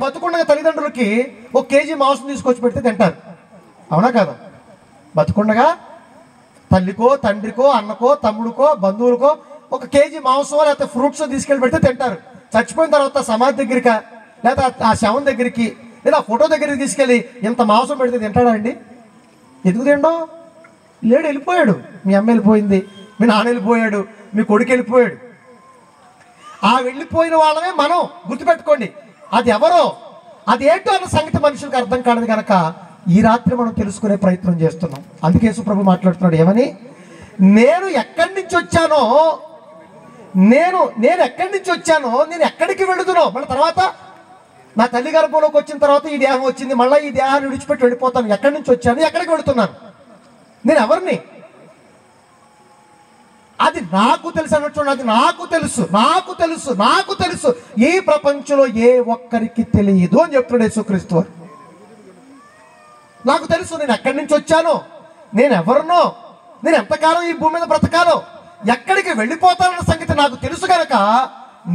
బతుకుండగా తల్లిదండ్రులకి 1 కేజీ మాంసం తీసుకొచ్చి పెడితే తింటారు, అవునా కదా? బతుకుండగా తల్లికో, తండ్రికో, అన్నకో, తమ్ముడికో, బంధువులకో 1 కేజీ మాంసం లేకపోతే ఫ్రూట్స్ తీసుకెళ్ళి పెడితే తింటారు. చచ్చిపోయిన తర్వాత సమాధి దగ్గరికి లేదా ఆ శవం దగ్గరికి లేదా ఫోటో దగ్గరికి తీసుకెళ్ళి ఇంత మాంసం పెడితే తింటాడా అండి? ఎందుకు తిండో? లేడు, వెళ్ళిపోయాడు. మీ అమ్మ వెళ్ళిపోయింది, మీ నాన్న వెళ్ళిపోయాడు, మీ కొడుకు వెళ్ళిపోయాడు. ఆ వెళ్ళిపోయిన వాళ్ళమే మనం. గుర్తుపెట్టుకోండి, అది ఎవరో అది ఏంటో అన్న సంగతి మనుషులకు అర్థం కాదు కనుక ఈ రాత్రి మనం తెలుసుకునే ప్రయత్నం చేస్తున్నాం. అందుకే యేసు ప్రభు మాట్లాడుతున్నాడు ఏమని, నేను ఎక్కడి నుంచి వచ్చానో, నేను ఎక్కడి నుంచి వచ్చానో, నేను ఎక్కడికి వెళుతునో, మళ్ళీ తర్వాత నా తల్లి గర్భంలోకి వచ్చిన తర్వాత ఈ దేహం వచ్చింది, మళ్ళీ ఈ దేహాన్ని విడిచిపెట్టి వెళ్ళిపోతాను. ఎక్కడి నుంచి వచ్చాను, ఎక్కడికి వెళుతున్నాను, నేను ఎవరిని, అది నాకు తెలుసు అన్నట్టు. అది నాకు తెలుసు, నాకు తెలుసు, నాకు తెలుసు, ఈ ప్రపంచంలో ఏ ఒక్కరికి తెలియదు అని చెప్తున్నాడు యేసుక్రీస్తు వారు. నాకు తెలుసు నేను ఎక్కడి నుంచి వచ్చానో, నేను ఎవరినో, నేను ఎంతకాలం ఈ భూమి మీద బ్రతకాలో, ఎక్కడికి వెళ్ళిపోతానన్న సంగతి నాకు తెలుసు కనుక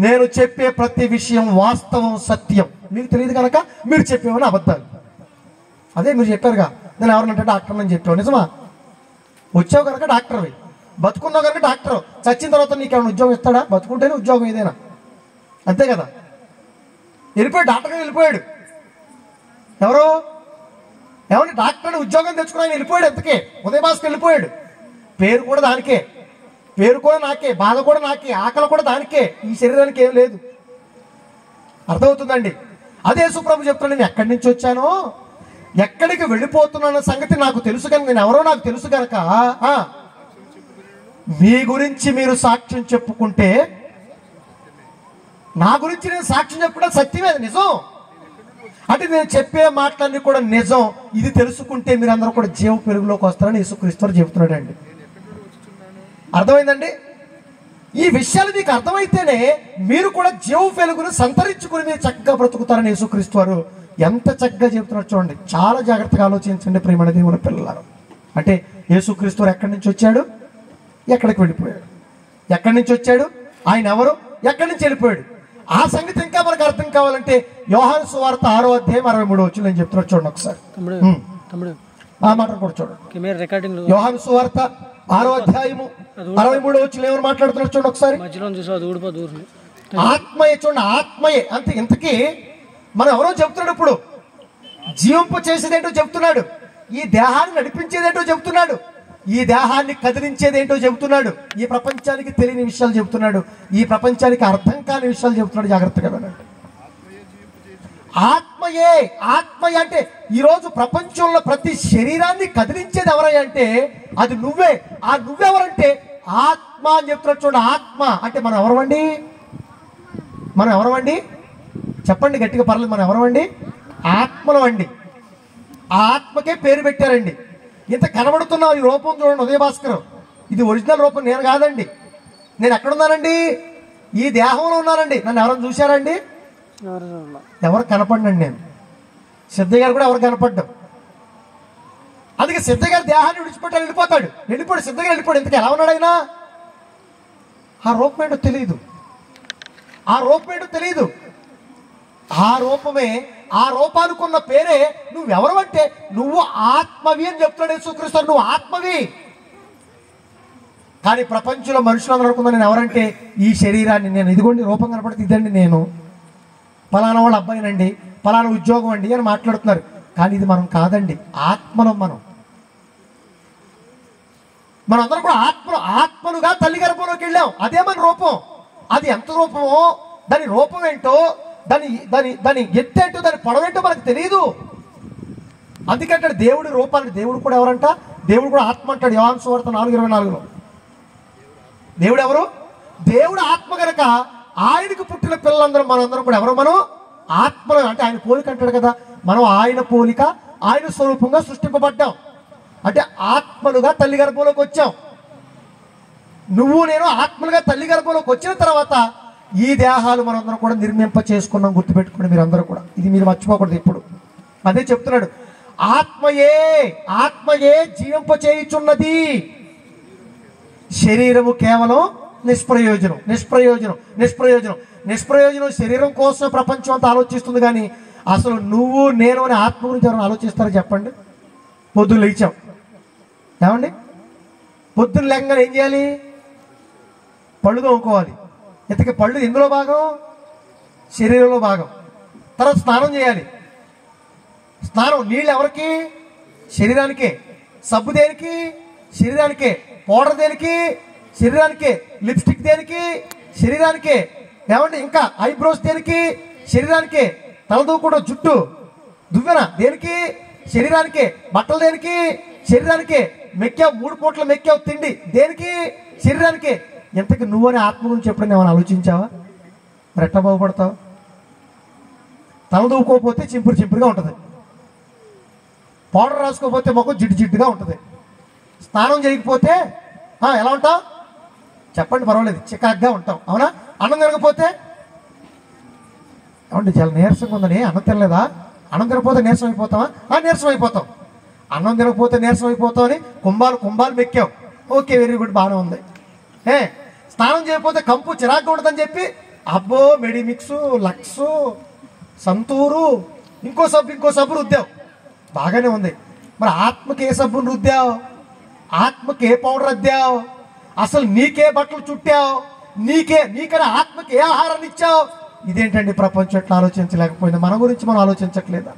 నేను చెప్పే ప్రతి విషయం వాస్తవం, సత్యం. మీకు తెలియదు కనుక మీరు చెప్పేవని అబద్ధాలు. అదే మీరు చెప్పారుగా, నేను ఎవరినంటే డాక్టర్ అని చెప్పావు, నిజమా? వచ్చావు కనుక డాక్టర్వి, బతుకున్నావు కనుక డాక్టర్. చచ్చిన తర్వాత నీకు ఏమైనా ఉద్యోగం ఇస్తాడా? బతుకుంటేనే ఉద్యోగం ఏదైనా, అంతే కదా? వెళ్ళిపోయాడు, డాక్టర్గా వెళ్ళిపోయాడు. ఎవరు ఏమంటే డాక్టర్ ఉద్యోగం తెచ్చుకుని ఆయన వెళ్ళిపోయాడు. ఎంతకే ఉదయభాస్కర్ వెళ్ళిపోయాడు. పేరు కూడా దానికే, పేరు కూడా నాకే, బాధ కూడా నాకే, ఆకలి కూడా దానికే, ఈ శరీరానికి ఏం లేదు. అర్థమవుతుందండి? అదే యేసుప్రభు చెప్తున్నాడు, నేను ఎక్కడి నుంచి వచ్చానో, ఎక్కడికి వెళ్ళిపోతున్నాన్న సంగతి నాకు తెలుసు కనుక, నేను ఎవరో నాకు తెలుసు కనుక మీ గురించి మీరు సాక్ష్యం చెప్పుకుంటే, నా గురించి నేను సాక్ష్యం చెప్పుకుంటే సత్యమే, నిజం. అంటే నేను చెప్పే మాటలన్నీ కూడా నిజం. ఇది తెలుసుకుంటే మీరందరూ కూడా జీవ పెరుగులోకి వస్తారని యేసుక్రీస్తు చెబుతున్నాడు అండి. అర్థమైందండి? ఈ విషయాలు మీకు అర్థమైతేనే మీరు కూడా జీవ వెలుగును సంతరించుకుని మీరు చక్కగా బ్రతుకుతారని యేసుక్రీస్తు వారు ఎంత చక్కగా చెబుతున్నారు చూడండి. చాలా జాగ్రత్తగా ఆలోచించండి ప్రియమైన దేవుని పిల్లలారా. అంటే యేసుక్రీస్తు వారు ఎక్కడి నుంచి వచ్చాడు, ఎక్కడికి వెళ్ళిపోయాడు, ఎక్కడి నుంచి వచ్చాడు, ఆయన ఎవరు, ఎక్కడి నుంచి వెళ్ళిపోయాడు, ఆ సంగతి ఇంకా మనకు అర్థం కావాలంటే యోహాను సువార్త 6వ అధ్యాయం 63వ వచనం నేను చెప్తున్నాను చూడండి ఒకసారి. ఆ మాట కూడా చూడండి. యోహాను సువార్త 6వ అధ్యాయము 63వ వచనం ఎవరు మాట్లాడుతున్నారు చూడండి ఒకసారి. ఆత్మయే, చూడండి, ఆత్మయే. అంతే. ఇంతకీ మనం ఎవరో చెప్తున్నాడు. ఇప్పుడు జీవింప చేసేదేంటో చెప్తున్నాడు, ఈ దేహాన్ని నడిపించేదేంటో చెప్తున్నాడు, ఈ దేహాన్ని కదిలించేదేంటో చెబుతున్నాడు, ఈ ప్రపంచానికి తెలియని విషయాలు చెబుతున్నాడు, ఈ ప్రపంచానికి అర్థం కాని విషయాలు చెబుతున్నాడు. జాగ్రత్తగా వినండి. ఆత్మయే, ఆత్మయే అంటే ఈరోజు ప్రపంచంలో ప్రతి శరీరాన్ని కదిలించేది ఎవరయ్యా అంటే అది నువ్వే. ఆ నువ్వెవరంటే ఆత్మ అని చెప్తున్నాడు చూడండి. ఆత్మ అంటే మనం ఎవరమండి, మనం ఎవరమండి చెప్పండి గట్టిగా, పర్లేదు, మనం ఎవరమండి, ఆత్మలం అండి. ఆ ఆత్మకే పేరు పెట్టారండి. ఇంత కనబడుతున్నా ఈ రూపం చూడండి ఉదయభాస్కర్, ఇది ఒరిజినల్ రూపం నేను కాదండి. నేను ఎక్కడున్నానండి, ఈ దేహంలో ఉన్నానండి. నన్ను ఎవరైనా చూశారండి? ఎవరు కనపడినండి. నేను సిద్ధయ్య గారు కూడా ఎవరు కనపడ్డాం. అందుకే సిద్ధయ్య గారు దేహాన్ని విడిచిపెట్టాలి, వెళ్ళిపోతాడు. సిద్ధయ్య గారు వెళ్ళిపోయాడు. ఇంతకు ఎలా ఉన్నాడు ఆయన? ఆ రూపం ఏంటో తెలియదు, ఆ రూపం ఏంటో తెలియదు. ఆ రూపమే, ఆ రూపానికి ఉన్న పేరే నువ్వెవరు అంటే నువ్వు ఆత్మవి అని చెప్తాడు యేసుక్రీస్తు. నువ్వు ఆత్మవి. కానీ ప్రపంచంలో మనుషులందరూ అనుకున్నా నేను ఎవరంటే ఈ శరీరాన్ని, నేను ఇదిగోండి రూపం కనపడితే ఇదండి, నేను ఫలానా వాళ్ళ అబ్బాయినండి, ఫలానా ఉద్యోగం అండి అని మాట్లాడుతున్నారు. కానీ ఇది మనం కాదండి, ఆత్మలం. మనందరం కూడా ఆత్మలుగా తల్లి గర్భంలోకి వెళ్ళాం. అదే మన రూపం. అది ఎంత రూపమో, దాని రూపం ఏంటో, దాని ఎత్తేంటో, దాని పొడవేంటో మనకు తెలియదు. అందుకంటే దేవుడి రూపాన్ని, దేవుడు కూడా ఎవరంట, దేవుడు కూడా ఆత్మ అంటాడు యోహాను సువార్త 4:24లో. దేవుడు ఎవరు? దేవుడు ఆత్మ కనుక ఆయనకు పుట్టిన పిల్లలందరం మనందరం కూడా ఎవరు? మనం ఆత్మలు. అంటే ఆయన పోలిక అంటాడు కదా, మనం ఆయన పోలిక, ఆయన స్వరూపంగా సృష్టింపబడ్డాం. అంటే ఆత్మలుగా తల్లి గర్భంలోకి వచ్చాం. నువ్వు నేను ఆత్మలుగా తల్లి గర్భంలోకి వచ్చిన తర్వాత ఈ దేహాలు మనందరం కూడా నిర్మింప చేసుకున్నాం. గుర్తుపెట్టుకోండి మీరందరూ కూడా, ఇది మీరు మర్చిపోకూడదు ఇప్పుడు. అదే చెప్తున్నాడు, ఆత్మయే జీవింప చేయుచున్నది, శరీరము కేవలం నిష్ప్రయోజనం. శరీరం కోసం ప్రపంచం అంతా ఆలోచిస్తుంది, కానీ అసలు నువ్వు నేను అనే ఆత్మ గురించి ఎవరైనా ఆలోచిస్తారో చెప్పండి. పొద్దున్న లేచాం, ఏమండి? పొద్దున్న లేకగానే ఏం చేయాలి? పళ్ళు తోముకోవాలి. ఇంతకీ పళ్ళు ఎందులో భాగం? శరీరంలో భాగం. తర్వాత స్నానం చేయాలి. స్నానం నీళ్ళు ఎవరికి? శరీరానికే. సబ్బు దేనికి? శరీరానికే. పౌడర్ దేనికి? శరీరానికే. లిప్స్టిక్ దేనికి? శరీరానికే. ఏమండి? ఇంకా ఐబ్రోస్ దేనికి? శరీరానికే. తలదూకుండా జుట్టు దువ్వెన దేనికి? శరీరానికే. బట్టలు దేనికి? శరీరానికే. మెక్కావు, 3 పూట్ల మెక్కావు తిండి దేనికి? శరీరానికే. ఇంతకు నువ్వనే ఆత్మ గురించి ఎప్పుడైనా ఏమైనా ఆలోచించావా? మరి ఎట్లా బాగుపడతావు? తల దూకోకపోతే చింపురు చింపురుగా ఉంటుంది, పౌడర్ రాసుకోకపోతే ముఖం జిడ్డు జిడ్డుగా ఉంటుంది, స్నానం చేయకపోతే ఎలా ఉంటావు చెప్పండి? పర్వాలేదు, చికాగ్గా ఉంటాం, అవునా? అన్నం తినకపోతే ఏమంటే చాలా నీరసంగా ఉందని అన్నం తినలేదా? అన్నం తినకపోతే నీరసం అయిపోతావా? నీరసం అయిపోతాం. అన్నం తినకపోతే నీరసం అయిపోతావు అని కుంభాలు మెక్కావు. ఓకే, వెరీ గుడ్, బాగానే ఉంది. స్నానం చేయకపోతే కంపు చిరాగ్గా ఉంటుందని చెప్పి అబ్బో మెడిమిక్స్, లక్స్, సంతూరు, ఇంకో సబ్బు రుద్దావు, బాగానే ఉంది. మరి ఆత్మకి ఏ సబ్బును రుద్దావు? ఆత్మకి ఏ పౌడర్ అద్దావు? అసలు నీకే బట్టలు చుట్టావు? నీకనే ఆత్మకి ఏ ఆహారాన్ని ఇచ్చావు? ఇదేంటండి ప్రపంచం ఎట్లా ఆలోచించలేకపోయింది? మన గురించి మనం ఆలోచించట్లేదా?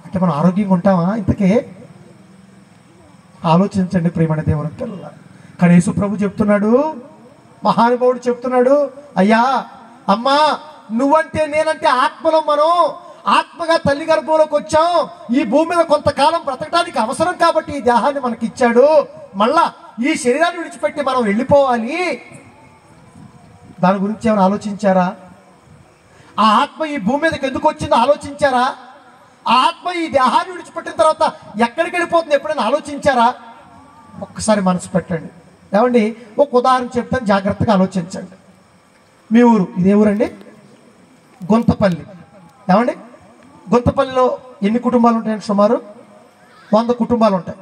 అంటే మనం ఆరోగ్యంగా ఉంటామా? ఇంతకే ఆలోచించండి ప్రియమైన దేవుని పిల్లల. కానీ యేసు ప్రభు చెప్తున్నాడు, మహానుభావుడు చెప్తున్నాడు, అయ్యా అమ్మా, నువ్వంటే నేనంటే ఆత్మలో మనం ఆత్మగా తల్లి గర్భంలోకి వచ్చాం. ఈ భూమి మీద కొంతకాలం బ్రతకడానికి అవసరం కాబట్టి ఈ దేహాన్ని మనకి ఇచ్చాడు. మళ్ళా ఈ శరీరాన్ని విడిచిపెట్టి మనం వెళ్ళిపోవాలి. దాని గురించి ఏమైనా ఆలోచించారా? ఆ ఆత్మ ఈ భూమి మీదకి ఎందుకు వచ్చిందో ఆలోచించారా? ఆ ఆత్మ ఈ దేహాన్ని విడిచిపెట్టిన తర్వాత ఎక్కడికి వెళ్ళిపోతుంది ఎప్పుడైనా ఆలోచించారా? ఒక్కసారి మనసు పెట్టండి. ఏమండి, ఒక ఉదాహరణ చెప్తాను, జాగ్రత్తగా ఆలోచించండి. మీ ఊరు, ఇదే ఊరండి, గుంతపల్లి. ఏమండి, గుంతపల్లిలో ఎన్ని కుటుంబాలు ఉంటాయండి? సుమారు 100 కుటుంబాలు ఉంటాయి.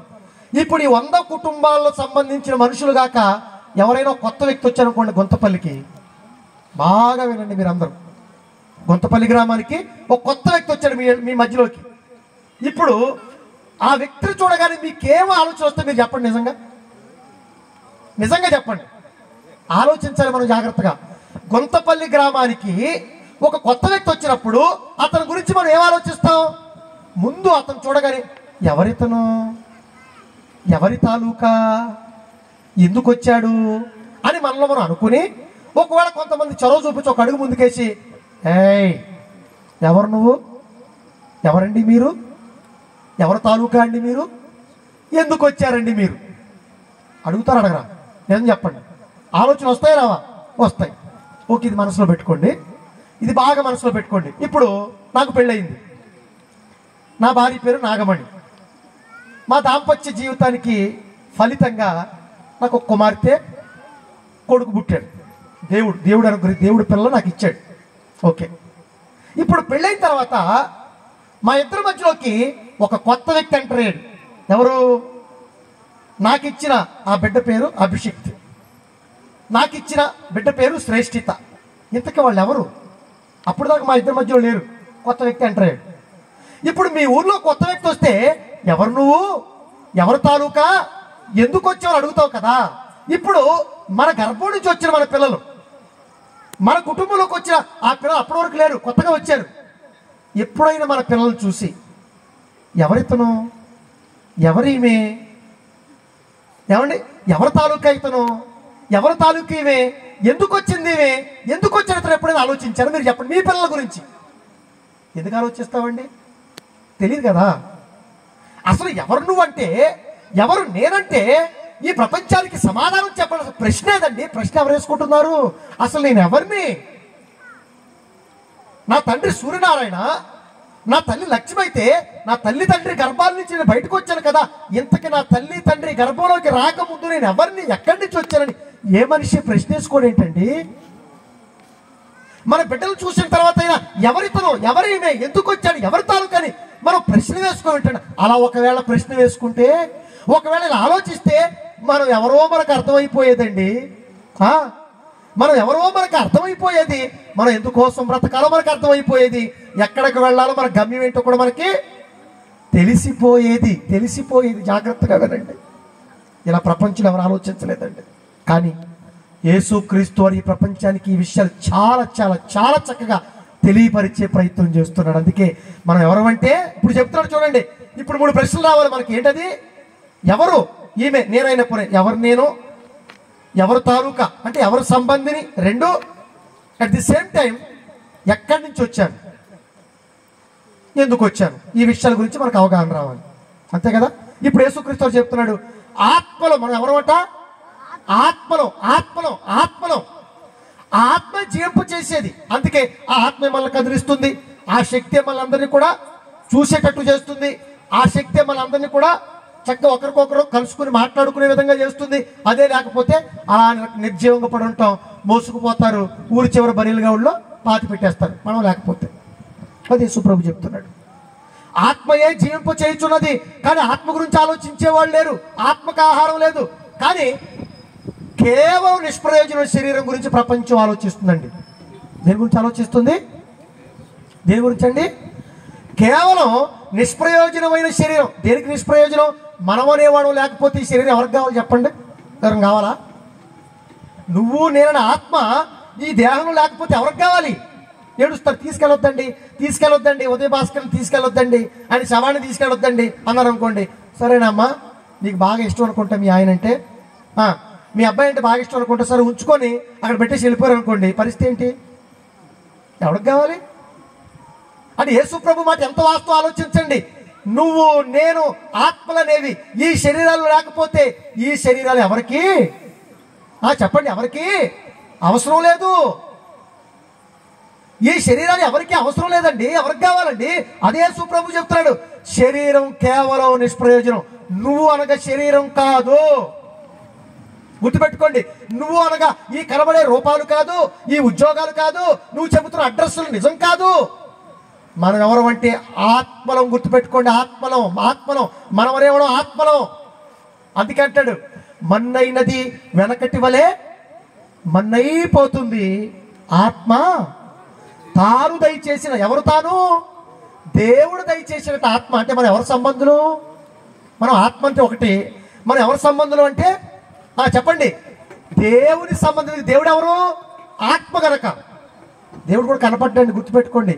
ఇప్పుడు ఈ 100 కుటుంబాలకు సంబంధించిన మనుషులు కాక ఎవరైనా కొత్త వ్యక్తి వచ్చారనుకోండి గుంతపల్లికి, బాగా వినండి మీరందరూ, గుంతపల్లి గ్రామానికి ఒక కొత్త వ్యక్తి వచ్చాడు మీ మధ్యలోకి. ఇప్పుడు ఆ వ్యక్తిని చూడగానే మీకేమో ఆలోచన వస్తే మీరు చెప్పండి, నిజంగా చెప్పండి. ఆలోచించాలి మనం జాగ్రత్తగా. గుంతపల్లి గ్రామానికి ఒక కొత్త వ్యక్తి వచ్చినప్పుడు అతని గురించి మనం ఏం ఆలోచిస్తాం? ముందు అతను చూడగానే ఎవరితను, ఎవరి తాలూకా, ఎందుకు వచ్చాడు అని మనలో మనం అనుకుని, ఒకవేళ కొంతమంది చొరవ చూపించి ఒక అడుగు ముందుకేసి, ఏయ్ ఎవరు నువ్వు, ఎవరండి మీరు, ఎవరి తాలూకా అండి మీరు, ఎందుకు వచ్చారండి మీరు అడుగుతారు, అడగరా? నేను చెప్పండి. ఆలోచన వస్తాయి రావా? వస్తాయి. ఓకే, ఇది మనసులో పెట్టుకోండి, ఇది బాగా మనసులో పెట్టుకోండి. ఇప్పుడు నాకు పెళ్ళయింది, నా భార్య పేరు నాగమణి. మా దాంపత్య జీవితానికి ఫలితంగా నాకు ఒక కుమార్తె, కొడుకు పుట్టాడు. దేవుడు అనుకుని దేవుడు పిల్లలు నాకు ఇచ్చాడు. ఓకే, ఇప్పుడు పెళ్ళైన తర్వాత మా ఇద్దరి మధ్యలోకి ఒక కొత్త వ్యక్తి ఎంటర్ అయ్యాడు. ఎవరు? నాకు ఇచ్చిన ఆ బిడ్డ పేరు అభిషిక్త్, నాకు ఇచ్చిన బిడ్డ పేరు శ్రేష్ఠిత. ఇంతకీ వాళ్ళు ఎవరు? అప్పుడు దాకా మా ఇద్దరి మధ్యలో లేరు, కొత్త వ్యక్తి ఎంటర్ అయ్యాడు. ఇప్పుడు మీ ఊర్లో కొత్త వ్యక్తి వస్తే ఎవరు నువ్వు, ఎవరు తాలూకా, ఎందుకు వచ్చావు అడుగుతావు కదా. ఇప్పుడు మన గర్భం నుంచి వచ్చిన మన పిల్లలు, మన కుటుంబంలోకి వచ్చిన ఆ పిల్లలు అప్పటి వరకు లేరు, కొత్తగా వచ్చారు. ఎప్పుడైనా మన పిల్లలు చూసి ఎవరితను, ఎవరిమే, ఏమండి, ఎవరి తాలూకా ఇతను, ఎవరి తాలూకా ఇవే, ఎందుకు వచ్చింది ఇవే, ఎందుకు వచ్చిన ఇతను ఎప్పుడైనా ఆలోచించారు? మీరు చెప్పండి. మీ పిల్లల గురించి ఎందుకు ఆలోచిస్తామండి? తెలియదు కదా. అసలు ఎవరు నువ్వంటే, ఎవరు నేనంటే ఈ ప్రపంచానికి సమాధానం చెప్పాల్సిన ప్రశ్న ఏదండి? ప్రశ్న ఎవరు వేసుకుంటున్నారు? అసలు నేను ఎవరిని? నా తండ్రి సూర్యనారాయణ, నా తల్లి లక్ష్మి అయితే నా తల్లి తండ్రి గర్భాల నుంచి నేను బయటకు వచ్చాను కదా. ఇంతకీ నా తల్లి తండ్రి గర్భంలోకి రాకముందు నేను ఎవరిని, ఎక్కడి నుంచి వచ్చానని ఏ మనిషి ప్రశ్న వేసుకోవడం ఏంటండి? మన బిడ్డలు చూసిన తర్వాత అయినా ఎవరితనో, ఎవరిమే, ఎందుకు వచ్చాడు, ఎవరి తాలూకని మనం ప్రశ్న వేసుకోమంటాడు. అలా ఒకవేళ ప్రశ్న వేసుకుంటే, ఒకవేళ ఇలా ఆలోచిస్తే మనం ఎవరో మనకు అర్థమైపోయేదండి. మనం ఎవరో మనకు అర్థమైపోయేది, మనం ఎందుకోసం బ్రతకాలో మనకు అర్థమైపోయేది, ఎక్కడికి వెళ్ళాలో మన గమ్యం ఏంటో కూడా మనకి తెలిసిపోయేది. జాగ్రత్తగా వినండి. ఇలా ప్రపంచంలో ఎవరు ఆలోచించలేదండి. కానీ యేసుక్రీస్తు వారు ఈ ప్రపంచానికి ఈ విషయాలు చాలా చాలా చాలా చక్కగా తెలియపరిచే ప్రయత్నం చేస్తున్నాడు. అందుకే మనం ఎవరమంటే ఇప్పుడు చెప్తున్నాడు చూడండి. ఇప్పుడు 3 ప్రశ్నలు రావాలి మనకి. ఏంటది? ఎవరు ఈమె? నేనైనప్పుడే ఎవరు నేను, ఎవరు తాలూకా అంటే ఎవరు సంబంధిని, 2 అట్ ది సేమ్ టైం ఎక్కడి నుంచి వచ్చాను, ఎందుకు వచ్చాను, ఈ విషయాల గురించి మనకు అవగాహన రావాలి. అంతే కదా. ఇప్పుడు యేసుక్రీస్తు చెప్తున్నాడు ఆత్మలో మనం ఎవరమాట? ఆత్మలో ఆ ఆత్మ జీవింప చేసేది. అందుకే ఆ ఆత్మ మనల్ని కదిలిస్తుంది, ఆ శక్తి మనల్ని కూడా చూసేటట్టు చేస్తుంది, ఆ శక్తి మనల్ని కూడా చక్కగా ఒకరికొకరు కలుసుకుని మాట్లాడుకునే విధంగా చేస్తుంది. అదే లేకపోతే అలా నిర్జీవంగా పడి ఉంటాం, మోసుకుపోతారు, ఊరి చివరి బరీలుగా ఊళ్ళో పాతి పెట్టేస్తారు మనం లేకపోతే. అది యేసుప్రభు చెప్తున్నాడు. ఆత్మయే జీవింప చేయుచున్నది, కానీ ఆత్మ గురించి ఆలోచించేవాళ్ళు లేరు, ఆత్మకు ఆహారం లేదు. కానీ కేవలం నిష్ప్రయోజన శరీరం గురించి ప్రపంచం ఆలోచిస్తుందండి. దేని గురించి ఆలోచిస్తుంది? దేని గురించి అండి? కేవలం నిష్ప్రయోజనమైన శరీరం. దేనికి నిష్ప్రయోజనం? మనం అనేవాడు లేకపోతే ఈ శరీరం ఎవరికి కావాలి చెప్పండి? ఎవరికి కావాలా? నువ్వు నేనని ఆత్మ ఈ దేహం లేకపోతే ఎవరికి కావాలి? ఏడుస్తారు, తీసుకెళ్ళొద్దండి ఉదయ భాస్కర్ని తీసుకెళ్ళొద్దండి, ఆయన శవాన్ని తీసుకెళ్ళొద్దండి అన్నారు అనుకోండి. సరేనమ్మా, నీకు బాగా ఇష్టం అనుకుంటా మీ ఆయన అంటే, మీ అబ్బాయి అంటే బాగా ఇష్టం అనుకుంటా, సరే ఉంచుకొని అక్కడ పెట్టేసి వెళ్ళిపోయారు అనుకోండి, పరిస్థితి ఏంటి? ఎవరికి కావాలి? అది యేసుప్రభు మాట ఎంత వాస్తవం ఆలోచించండి. నువ్వు నేను ఆత్మలనేవి ఈ శరీరాలు లేకపోతే ఈ శరీరాలు ఎవరికి చెప్పండి? ఎవరికి అవసరం లేదు. ఈ శరీరాలు ఎవరికి అవసరం లేదండి. ఎవరికి కావాలండి? అదే యేసుప్రభు చెప్తున్నాడు, శరీరం కేవలం నిష్ప్రయోజనం. నువ్వు అనగా శరీరం కాదు, గుర్తుపెట్టుకోండి. నువ్వు అనగా ఈ కనబడే రూపాలు కాదు, ఈ ఉద్యోగాలు కాదు, నువ్వు చెబుతున్న అడ్రస్సులు నిజం కాదు. మనం ఎవరు అంటే ఆత్మలం. గుర్తుపెట్టుకోండి, ఆత్మలం. మనం అనేవాడు ఆత్మలం. అందుకే అంటాడు, మన్నైనది వెనకటి వలె మన్నైపోతుంది, ఆత్మ తాను దయచేసిన. ఎవరు తాను? దేవుడు దయచేసిన ఆత్మ. అంటే మనం ఎవరి సంబంధులు? మనం ఆత్మ అంటే ఒకటి, మనం ఎవరి సంబంధులు అంటే చెప్పండి? దేవుని సంబంధం. దేవుడు ఎవరు? ఆత్మ గనక దేవుడు కూడా కనపడ్డాడు. గుర్తుపెట్టుకోండి,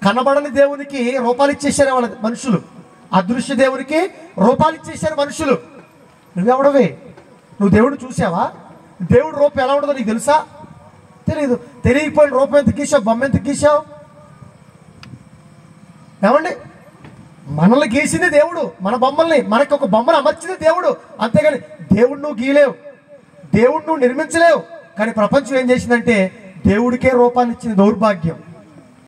కనబడని దేవునికి రూపాలు ఇచ్చేసారు వాళ్ళ మనుషులు, అదృశ్య దేవునికి రూపాలు ఇచ్చేసారు మనుషులు. నువ్వెవడవే? నువ్వు దేవుడు చూసావా? దేవుడు రూపం ఎలా ఉండదో నీకు తెలుసా? తెలియదు. తెలియకపోయిన రూపం ఎంత గీసావు, బొమ్మ ఎంత గీసావు? ఏమండి, మనల్ని గీసింది దేవుడు, మన బొమ్మల్ని, మనకి ఒక బొమ్మను అమర్చింది దేవుడు. అంతేగాని దేవుడు నువ్వు గీయలేవు, దేవుడు నువ్వు నిర్మించలేవు. కానీ ప్రపంచం ఏం చేసిందంటే దేవుడికే రూపాన్ని ఇచ్చింది. దౌర్భాగ్యం.